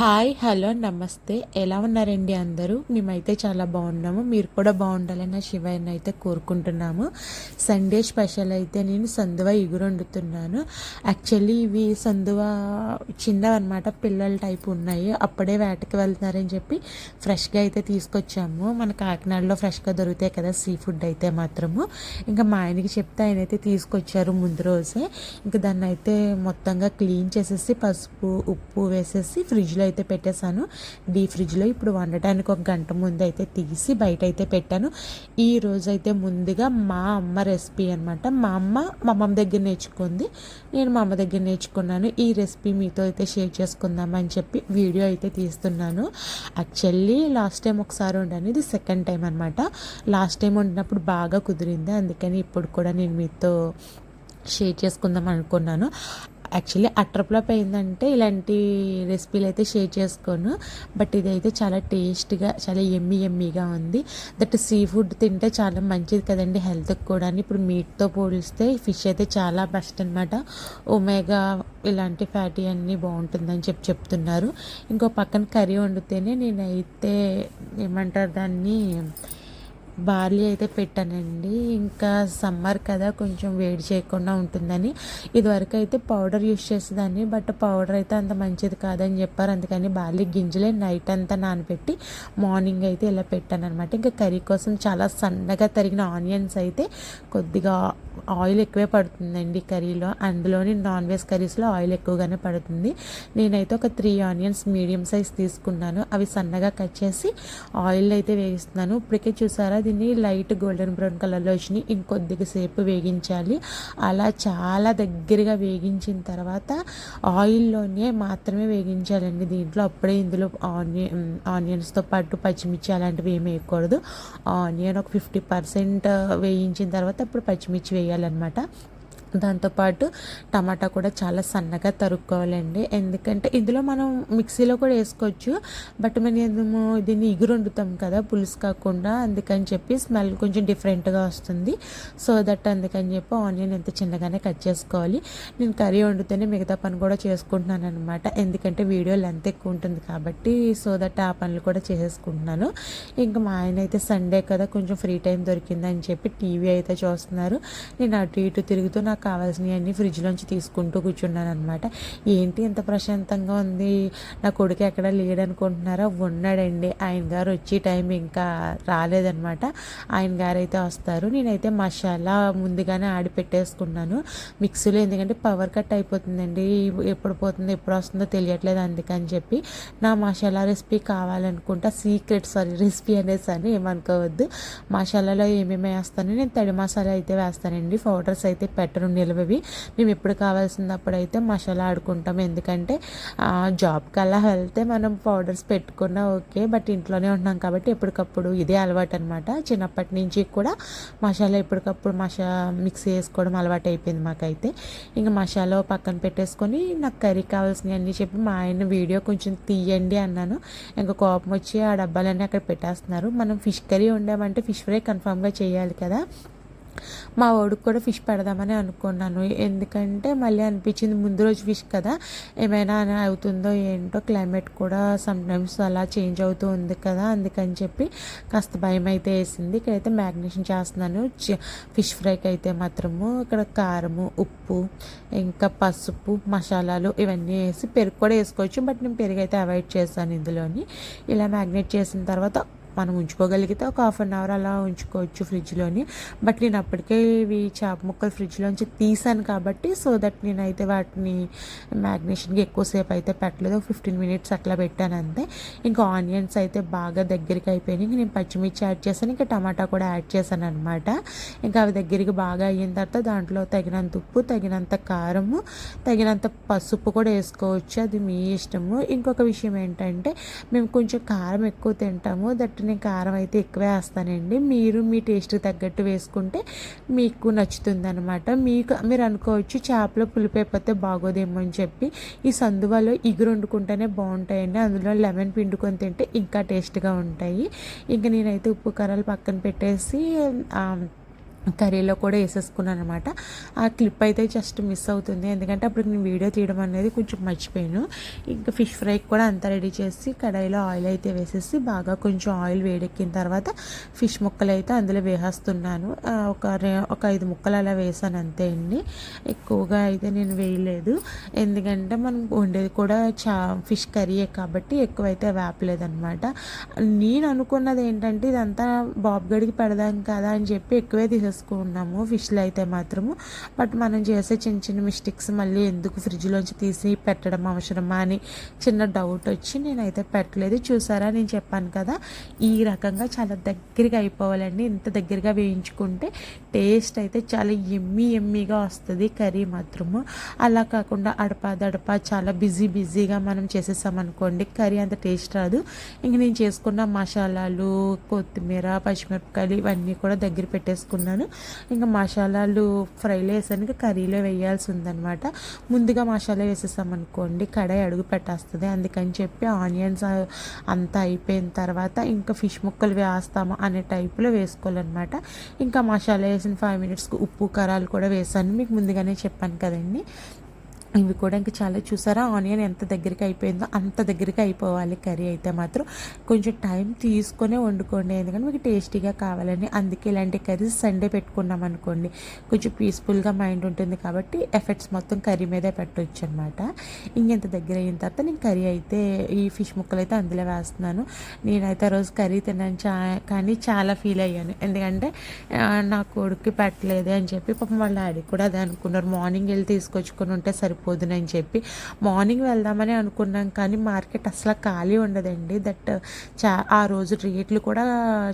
Hi hello నమస్తే. ఎలా ఉన్నారండి అందరూ? మేమైతే చాలా బాగున్నాము. మీరు కూడా బాగుండాలని శివయ్యని అయితే కోరుకుంటున్నాము. సండే స్పెషల్ అయితే నేను సందువ ఇగురు వండుతున్నాను. యాక్చువల్లీ ఇవి సందువ చిన్నవన్నమాట, పిల్లల టైపు ఉన్నాయి. అప్పుడే వేటకి వెళ్తున్నారని చెప్పి ఫ్రెష్గా అయితే తీసుకొచ్చాము. మన కాకినాడలో ఫ్రెష్గా దొరుకుతాయి కదా సీ ఫుడ్ అయితే మాత్రము. ఇంకా మా ఆయనకి చెప్తే ఆయన అయితే తీసుకొచ్చారు ముందు రోజే. ఇంకా దాన్ని అయితే మొత్తంగా క్లీన్ చేసేసి పసుపు ఉప్పు వేసేసి ఫ్రిడ్జ్లో అయితే పెట్టేశాను. ఫ్రిడ్జ్లో ఇప్పుడు వండటానికి ఒక గంట ముందు అయితే తీసి బయట అయితే పెట్టాను. ఈ రోజు అయితే ముందుగా మా అమ్మ రెసిపీ అనమాట. మా అమ్మ దగ్గర నేర్చుకుంది, నేను మా అమ్మ దగ్గర నేర్చుకున్నాను. ఈ రెసిపీ మీతో అయితే షేర్ చేసుకుందామని చెప్పి వీడియో అయితే తీస్తున్నాను. యాక్చువల్లీ లాస్ట్ టైం ఒకసారి వండాను, ఇది సెకండ్ టైం అనమాట. లాస్ట్ టైం వండినప్పుడు బాగా కుదిరింది, అందుకని ఇప్పుడు కూడా నేను మీతో షేర్ చేసుకుందాం అనుకున్నాను. యాక్చువల్లీ అట్రప్లాప్ అయిందంటే ఇలాంటి రెసిపీలు అయితే షేర్ చేసుకోను, బట్ ఇదైతే చాలా టేస్ట్గా చాలా ఎమ్మీగా ఉంది. దట్ సీ ఫుడ్ తింటే చాలా మంచిది కదండి హెల్త్కి కూడా. ఇప్పుడు మీట్తో పోలిస్తే ఫిష్ అయితే చాలా బెస్ట్ అనమాట. ఒమేగా ఇలాంటి ఫ్యాటీ అన్నీ బాగుంటుందని చెప్తున్నారు. ఇంకో పక్కన కర్రీ వండితేనే నేనైతే ఏమంటారు దాన్ని బార్లీ అయితే పెట్టానండి. ఇంకా సమ్మర్ కదా కొంచెం వేడి చేయకుండా ఉంటుందని. ఇదివరకు అయితే పౌడర్ యూస్ చేసేదాన్ని, బట్ పౌడర్ అయితే అంత మంచిది కాదని చెప్పారు. అందుకని బార్లీ గింజలే నైట్ అంతా నానబెట్టి మార్నింగ్ అయితే ఇలా పెట్టాను అనమాట. ఇంకా కర్రీ కోసం చాలా సన్నగా తరిగిన ఆనియన్స్ అయితే, కొద్దిగా ఆయిల్ ఎక్కువే పడుతుందండి కర్రీలో, అందులోని నాన్ వెజ్ కర్రీస్లో ఆయిల్ ఎక్కువగానే పడుతుంది. నేనైతే ఒక 3 ఆనియన్స్ మీడియం సైజ్ తీసుకున్నాను. అవి సన్నగా కట్ చేసి ఆయిల్ అయితే వేగిస్తున్నాను. ఇప్పటికే చూసారా దీన్ని లైట్ గోల్డెన్ బ్రౌన్ కలర్లో వచ్చినాయి. ఇంకొద్దిగా సేపు వేగించాలి. అలా చాలా దగ్గరగా వేగించిన తర్వాత ఆయిల్లోనే మాత్రమే వేగించాలండి దీంట్లో. అప్పుడే ఇందులో ఆనియన్స్తో పాటు పచ్చిమిర్చి అలాంటివి ఏమి వేయకూడదు. ఆనియన్ ఒక 50% వేయించిన తర్వాత అప్పుడు పచ్చిమిర్చి వేయాలన్నమాట. దాంతోపాటు టమాటా కూడా చాలా సన్నగా తరుక్కోవాలండి. ఎందుకంటే ఇందులో మనం మిక్సీలో కూడా వేసుకోవచ్చు, బట్ మేము దీన్ని ఇగురు వండుతాం కదా పులుసు కాకుండా, అందుకని చెప్పి స్మెల్ కొంచెం డిఫరెంట్గా వస్తుంది. సో దట్ అందుకని చెప్పి ఆనియన్ ఎంత చిన్నగానే కట్ చేసుకోవాలి. నేను కర్రీ వండితేనే మిగతా పని కూడా చేసుకుంటున్నాను అనమాట, ఎందుకంటే వీడియో లెంత్ ఎక్కువ ఉంటుంది కాబట్టి. సో దట్ ఆ పనులు కూడా చేసేసుకుంటున్నాను. ఇంకా మా ఆయన అయితే సండే కదా కొంచెం ఫ్రీ టైం దొరికిందని చెప్పి టీవీ అయితే చూస్తున్నారు. నేను అటు ఇటు తిరుగుతూ నాకు కావాల్సినవన్నీ ఫ్రిడ్జ్లోంచి తీసుకుంటూ కూర్చున్నాను అనమాట. ఏంటి ఎంత ప్రశాంతంగా ఉంది, నా కొడుకు ఎక్కడ లేడనుకుంటున్నారా? ఉన్నాడండి. ఆయన గారు వచ్చి టైం ఇంకా రాలేదనమాట. ఆయన గారు అయితే వస్తారు. నేనైతే మసాలా ముందుగానే ఆడి పెట్టేసుకున్నాను మిక్సీలో, ఎందుకంటే పవర్ కట్ అయిపోతుందండి, ఎప్పుడు పోతుందో ఎప్పుడు వస్తుందో తెలియట్లేదు. అందుకని చెప్పి నా మసాలా రెసిపీ కావాలనుకుంటా, రెసిపీ అనేసాను, ఏమనుకోవద్దు. మసాలాలో ఏమేమి వేస్తాను, నేను తడి మసాలా అయితే వేస్తానండి, పౌడర్స్ అయితే పెట్టను నిలవవి. మేము ఎప్పుడు కావాల్సినప్పుడు అయితే మసాలా ఆడుకుంటాం, ఎందుకంటే జాబ్కి అలా వెళ్తే మనం పౌడర్స్ పెట్టుకున్నా ఓకే, బట్ ఇంట్లోనే ఉంటున్నాం కాబట్టి ఎప్పటికప్పుడు ఇదే అలవాటు అనమాట. చిన్నప్పటి నుంచి కూడా మసాలా ఎప్పటికప్పుడు మిక్స్ చేసుకోవడం అలవాటు అయిపోయింది మాకైతే. ఇంకా మసాలా పక్కన పెట్టేసుకొని నాకు కర్రీ కావాల్సినవి అన్నీ చెప్పి మా ఆయన వీడియో కొంచెం తీయండి అన్నాను. ఇంకా కోపం వచ్చి ఆ డబ్బాలన్నీ అక్కడ పెట్టేస్తున్నారు. మనం ఫిష్ కర్రీ వండామంటే ఫిష్ ఫ్రై కన్ఫామ్గా చేయాలి కదా. మా వాడికి కూడా ఫిష్ పెడదామని అనుకున్నాను, ఎందుకంటే మళ్ళీ అనిపించింది ముందు రోజు ఫిష్ కదా, ఏమైనా అవుతుందో ఏంటో, క్లైమేట్ కూడా సమ్టైమ్స్ అలా చేంజ్ అవుతూ ఉంది కదా, అందుకని చెప్పి కాస్త భయం అయితే వేసింది. ఇక్కడైతే మ్యాగ్నేషన్ చేస్తున్నాను ఫిష్ ఫ్రైకి అయితే మాత్రము. ఇక్కడ కారము ఉప్పు ఇంకా పసుపు మసాలాలు ఇవన్నీ వేసి, పెరుగు కూడా వేసుకోవచ్చు, బట్ నేను పెరుగు అయితే అవాయిడ్ చేస్తాను ఇందులోని. ఇలా మ్యాగ్నేట్ చేసిన తర్వాత మనం ఉంచుకోగలిగితే ఒక 1/2 అవర్ అలా ఉంచుకోవచ్చు ఫ్రిడ్జ్లోని. బట్ నేను అప్పటికే ఇవి చేప ముక్కలు ఫ్రిడ్జ్లోంచి తీసాను కాబట్టి, సో దట్ నేనైతే వాటిని మ్యాగ్నేషన్కి ఎక్కువసేపు అయితే పెట్టలేదు, 15 మినిట్స్ అట్లా పెట్టాను అంతే. ఇంకా ఆనియన్స్ అయితే బాగా దగ్గరికి అయిపోయినాయి. నేను పచ్చిమిర్చి యాడ్ చేశాను, ఇంకా టమాటా కూడా యాడ్ చేశాను అనమాట. ఇంకా అవి దగ్గరికి బాగా అయిన తర్వాత దాంట్లో తగినంత ఉప్పు, తగినంత కారము, తగినంత పసుపు కూడా వేసుకోవచ్చు, అది మీ ఇష్టము. ఇంకొక విషయం ఏంటంటే మేము కొంచెం కారం ఎక్కువ తింటాము, దట్ నేను కారం అయితే ఎక్కువే వేస్తానండి. మీరు మీ టేస్ట్కి తగ్గట్టు వేసుకుంటే మీకు నచ్చుతుంది అనమాట. మీరు అనుకోవచ్చు చేపలో పులుపు అయిపోతే బాగోదేమో అని చెప్పి. ఈ సందువలో ఇగురు వండుకుంటేనే బాగుంటాయండి, అందులో లెమన్ పిండుకొని తింటే ఇంకా టేస్ట్గా ఉంటాయి. ఇంకా నేనైతే ఉప్పు కారాలు పక్కన పెట్టేసి కర్రీలో కూడా వేసేసుకున్నాను అనమాట. ఆ క్లిప్ అయితే జస్ట్ మిస్ అవుతుంది, ఎందుకంటే అప్పుడు నేను వీడియో తీయడం అనేది కొంచెం మర్చిపోయాను. ఇంకా ఫిష్ ఫ్రైకి కూడా అంతా రెడీ చేసి కడాయిలో ఆయిల్ అయితే వేసేసి బాగా కొంచెం ఆయిల్ వేడెక్కిన తర్వాత ఫిష్ ముక్కలు అయితే అందులో వేసేస్తున్నాను. ఒక 5 ముక్కలు అలా వేసాను అంతే అండి. ఎక్కువగా అయితే నేను వేయలేదు, ఎందుకంటే మనం వండేది కూడా ఫిష్ కర్రీయే కాబట్టి ఎక్కువైతే వేపలేదనమాట. నేను అనుకున్నది ఏంటంటే ఇదంతా బాబు గడికి పెడదాం కదా అని చెప్పి ఎక్కువే తీసేసుకున్నాము ఫిష్లో అయితే మాత్రము. బట్ మనం చేసే చిన్న చిన్న మిస్టేక్స్ మళ్ళీ ఎందుకు ఫ్రిడ్జ్లోంచి తీసి పెట్టడం అవసరమా అని చిన్న డౌట్ వచ్చి నేనైతే పెట్టలేదు. చూసారా, నేను చెప్పాను కదా ఈ రకంగా చాలా దగ్గరగా అయిపోవాలండి. ఇంత దగ్గరగా వేయించుకుంటే టేస్ట్ అయితే చాలా ఎమ్మీగా వస్తుంది కర్రీ మాత్రము. అలా కాకుండా అడపా చాలా బిజీగా మనం చేసేసామనుకోండి కర్రీ అంత టేస్ట్ రాదు. ఇంక నేను చేసుకున్న మసాలాలు, కొత్తిమీర, పచ్చిమిరపకాయలు ఇవన్నీ కూడా దగ్గర పెట్టేసుకున్నాను. ఇంకా మసాలాలు ఫ్రైలో వేసాను, ఇంకా కర్రీలో వేయాల్సి ఉందనమాట. ముందుగా మసాలా వేసేసామనుకోండి కడాయి అడుగు పెట్టేస్తుంది. అందుకని చెప్పి ఆనియన్స్ అంతా అయిపోయిన తర్వాత ఇంకా ఫిష్ ముక్కలు వేస్తాము అనే టైప్లో వేసుకోవాలన్నమాట. ఇంకా మసాలా వేసిన 5 మినిట్స్కి ఉప్పు కారాలు కూడా వేసాను, మీకు ముందుగానే చెప్పాను కదండి. ఇవి కూడా ఇంకా చాలా చూసారా, ఆనియన్ ఎంత దగ్గరికి అయిపోయిందో అంత దగ్గరికి అయిపోవాలి కర్రీ అయితే మాత్రం. కొంచెం టైం తీసుకొని వండుకోండి, ఎందుకంటే మీకు టేస్టీగా కావాలని. అందుకే ఇలాంటి కర్రీస్ సండే పెట్టుకున్నాం అనుకోండి కొంచెం పీస్ఫుల్గా మైండ్ ఉంటుంది కాబట్టి ఎఫెక్ట్స్ మొత్తం కర్రీ మీదే పెట్టవచ్చు అనమాట. ఇంకెంత దగ్గర అయిన తర్వాత నేను కర్రీ అయితే ఈ ఫిష్ ముక్కలు అయితే అందులో వేస్తున్నాను. నేనైతే ఆ రోజు కర్రీ తిన్నాను కానీ చాలా ఫీల్ అయ్యాను, ఎందుకంటే నా కొడుక్కి పెట్టలేదు అని చెప్పి. పాపం వాళ్ళ డాడీ కూడా అదే అనుకున్నారు, మార్నింగ్ వెళ్ళి తీసుకొచ్చుకొని ఉంటే సరిపోదునని చెప్పి. మార్నింగ్ వెళ్దామని అనుకున్నాం కానీ మార్కెట్ అసలు ఖాళీ ఉండదండి. ఆ రోజు రేట్లు కూడా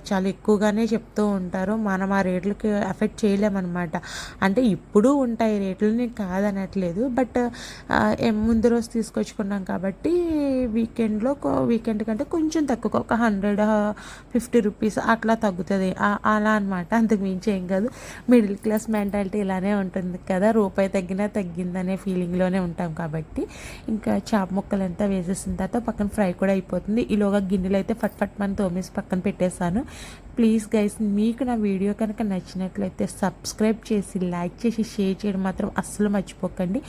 చాలా ఎక్కువగానే చెప్తూ ఉంటారు. మనం ఆ రేట్లకి ఎఫెక్ట్ చేయలేమన్నమాట. అంటే ఇప్పుడు ఉంటాయి రేట్లు, నేను కాదనట్లేదు, బట్ ముందు రోజు తీసుకొచ్చుకున్నాం కాబట్టి వీకెండ్ కంటే కొంచెం తక్కువ, ఒక 150 రూపీస్ అట్లా తగ్గుతుంది అలా అనమాట. అంతకు మించి ఏం కాదు. మిడిల్ క్లాస్ మెంటాలిటీ ఇలానే ఉంటుంది కదా, రూపాయి తగ్గినా తగ్గిందనే ఫీలింగ్లోనే ఉంటాం కాబట్టి. ఇంకా చేప ముక్కలు అంతా వేసేసిన తర్వాత పక్కన ఫ్రై కూడా అయిపోతుంది. ఈలోగా గిన్నెలు అయితే ఫట్ మనం తోమేసి పక్కన పెట్టేశాను. ప్లీజ్ గైస్, మీకు నా వీడియో కనుక నచ్చినట్లయితే సబ్స్క్రైబ్ చేసి లైక్ చేసి షేర్ చేయడం మాత్రం అస్సలు మర్చిపోకండి.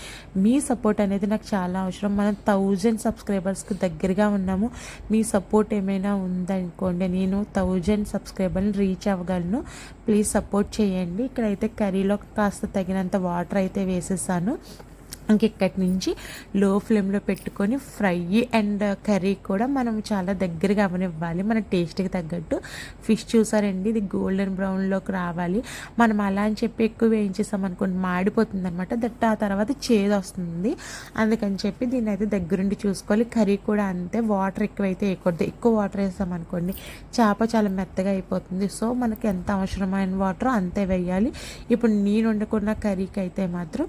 మీ సపోర్ట్ అనేది నాకు చాలా అవసరం. మనం 1000 సబ్స్క్రైబర్స్కి దగ్గరగా ఉన్నాము. మీ సపోర్ట్ ఏమైనా ఉందనుకోండి నేను 1000 సబ్స్క్రైబర్ని రీచ్ అవ్వగలను. ప్లీజ్ సపోర్ట్ చేయండి. ఇక్కడైతే కర్రీలో కాస్త తగినంత వాటర్ అయితే వేసేసాను. ఇంకెక్కడి నుంచి లో ఫ్లేమ్లో పెట్టుకొని ఫ్రై అండ్ కర్రీ కూడా మనం చాలా దగ్గరగా అవనివ్వాలి మన టేస్ట్కి తగ్గట్టు. ఫిష్ చూసారండి, ఇది గోల్డెన్ బ్రౌన్లోకి రావాలి. మనం అలా అని చెప్పి ఎక్కువ వేయించేసాం అనుకోండి మాడిపోతుంది అనమాట. ఆ తర్వాత చేదు వస్తుంది. అందుకని చెప్పి దీన్ని అయితే దగ్గరుండి చూసుకోవాలి. కర్రీ కూడా అంతే, వాటర్ ఎక్కువైతే వేయకూడదు. ఎక్కువ వాటర్ వేసాం అనుకోండి చేప చాలా మెత్తగా అయిపోతుంది. సో మనకి ఎంత అవసరమైన వాటర్ అంతే వేయాలి. ఇప్పుడు నేను వండుకున్న కర్రీకి అయితే మాత్రం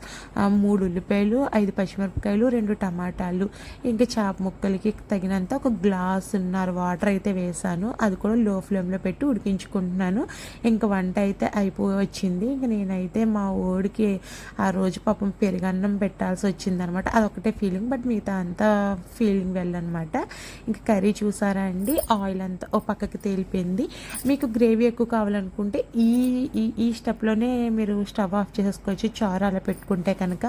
3 ఉల్లిపాయలు, 5 పచ్చిమిరపకాయలు, 2 టమాటాలు, ఇంకా చేప ముక్కలకి తగినంత ఒక గ్లాసున్నర వాటర్ అయితే వేసాను. అది కూడా లో ఫ్లేమ్లో పెట్టి ఉడికించుకుంటున్నాను. ఇంకా వంట అయితే అయిపోయి వచ్చింది. ఇంక నేనైతే మా ఓడికి ఆ రోజు పాపం పెరుగన్నం పెట్టాల్సి వచ్చింది అనమాట. అదొకటే ఫీలింగ్, బట్ మిగతా అంతా ఫీలింగ్ వెళ్ళనమాట. ఇంకా కర్రీ చూసారా అండి, ఆయిల్ అంతా ఓ పక్కకి తేలిపోయింది. మీకు గ్రేవీ ఎక్కువ కావాలనుకుంటే ఈ స్టెప్లోనే మీరు స్టవ్ ఆఫ్ చేసుకోవచ్చు. చారు అలా పెట్టుకుంటే కనుక.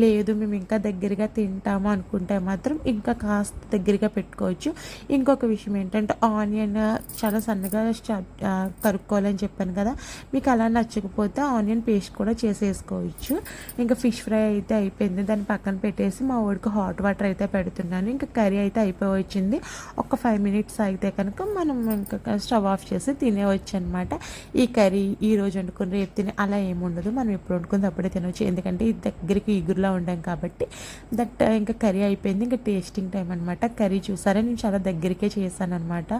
లేదు మేము ఇంకా దగ్గరగా తింటాము అనుకుంటే మాత్రం ఇంకా కాస్త దగ్గరగా పెట్టుకోవచ్చు. ఇంకొక విషయం ఏంటంటే ఆనియన్ చాలా సన్నగా తరుక్కోవాలని చెప్పాను కదా, మీకు అలా నచ్చకపోతే ఆనియన్ పేస్ట్ కూడా చేసేసుకోవచ్చు. ఇంకా ఫిష్ ఫ్రై అయితే అయిపోయింది, దాన్ని పక్కన పెట్టేసి మా వాడికి హాట్ వాటర్ అయితే పెడుతున్నాను. ఇంకా కర్రీ అయితే అయిపోయి వచ్చింది. ఒక 5 మినిట్స్ అయితే కనుక మనం ఇంకా స్టవ్ ఆఫ్ చేసి తినేవచ్చు అనమాట. ఈ కర్రీ ఈ రోజు వండుకుని రేపు తినే అలా ఏముండదు, మనం ఎప్పుడు వండుకుంది అప్పుడే తినవచ్చు. ఎందుకంటే ఇది దగ్గరికి ఇగురులా ఉండాం కాబట్టి. ఇంకా కర్రీ అయిపోయింది. ఇంకా టేస్టింగ్ టైం అనమాట. కర్రీ చూసారా, నేను చాలా దగ్గరికే చేశాను అనమాట.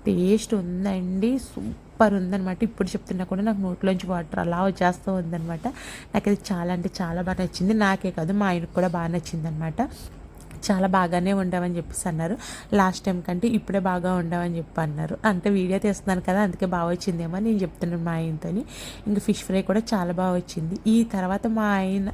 టేస్ట్ ఉందండి, సూపర్ ఉందనమాట. ఇప్పుడు చెప్తున్నా కూడా నాకు నోట్లోంచి వాటర్ అలా వచ్చేస్తూ ఉందనమాట. నాకు అది చాలా అంటే చాలా బాగా నచ్చింది. నాకే కాదు మా ఆయనకు కూడా బాగా నచ్చింది అనమాట. చాలా బాగానే ఉండవని చెప్పేసి అన్నారు. లాస్ట్ టైం కంటే ఇప్పుడే బాగా ఉండవని చెప్పి అన్నారు. అంటే వీడియో తీస్తున్నాను కదా అందుకే బాగా వచ్చిందేమో నేను చెప్తున్నాను మా ఆయనతోని. ఇంకా ఫిష్ ఫ్రై కూడా చాలా బాగా వచ్చింది. ఈ తర్వాత మా ఆయన